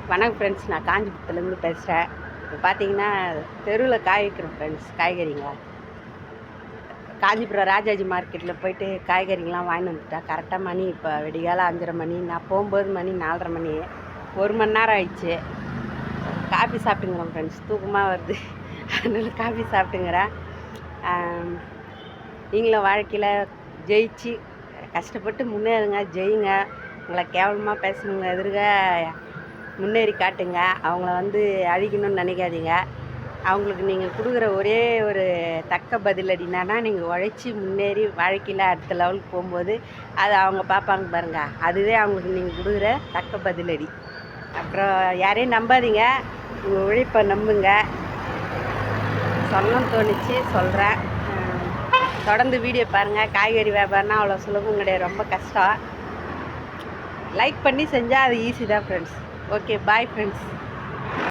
வணக்கம் ஃப்ரெண்ட்ஸ், நான் காஞ்சிபுரத்துலேருந்து பேசுகிறேன். இப்போ பார்த்தீங்கன்னா தெருவில் காய் விற்கிறோம் ஃப்ரெண்ட்ஸ், காய்கறிங்க. காஞ்சிபுரம் ராஜாஜி மார்க்கெட்டில் போயிட்டு காய்கறிங்கெலாம் வாங்கிட்டு வந்துட்டேன். கரெக்டாக மணி இப்போ விடிகால 5:30 மணி, நான் போகும்போது மணி 4:30 மணி, 1 மணி நேரம் ஆயிடுச்சு. காஃபி சாப்பிட்டுங்கிறேன் ஃப்ரெண்ட்ஸ், தூக்கமாக வருது, அதனால காஃபி சாப்பிட்டுங்கிறேன். நீங்களும் வாழ்க்கையில் ஜெயிச்சு கஷ்டப்பட்டு முன்னேறுங்க, ஜெயிங்க. உங்களை கேவலமாக பேசணுங்க எதிர்க்க முன்னேறி காட்டுங்க. அவங்கள அழிக்கணும்னு நினைக்காதீங்க. அவங்களுக்கு நீங்கள் கொடுக்குற ஒரே ஒரு தக்க பதிலடினா, நீங்கள் உழைச்சி முன்னேறி வாழ்க்கையில் அடுத்த லெவலுக்கு போகும்போது அதை அவங்க பார்ப்பாங்க பாருங்கள். அதுவே அவங்களுக்கு நீங்கள் கொடுக்குற தக்க பதிலடி. அப்புறம் யாரையும் நம்பாதீங்க, உங்கள் உழைப்பை நம்புங்க. சொல்லணும்னு தோணுச்சு, சொல்கிறேன். தொடர்ந்து வீடியோ பாருங்கள். காய்கறி வியாபாரம்னா அவ்வளோ சுலபம் கிடையாது, ரொம்ப கஷ்டம். லைக் பண்ணி செஞ்சால் அது ஈஸி தான் ஃப்ரெண்ட்ஸ். Okay, bye friends.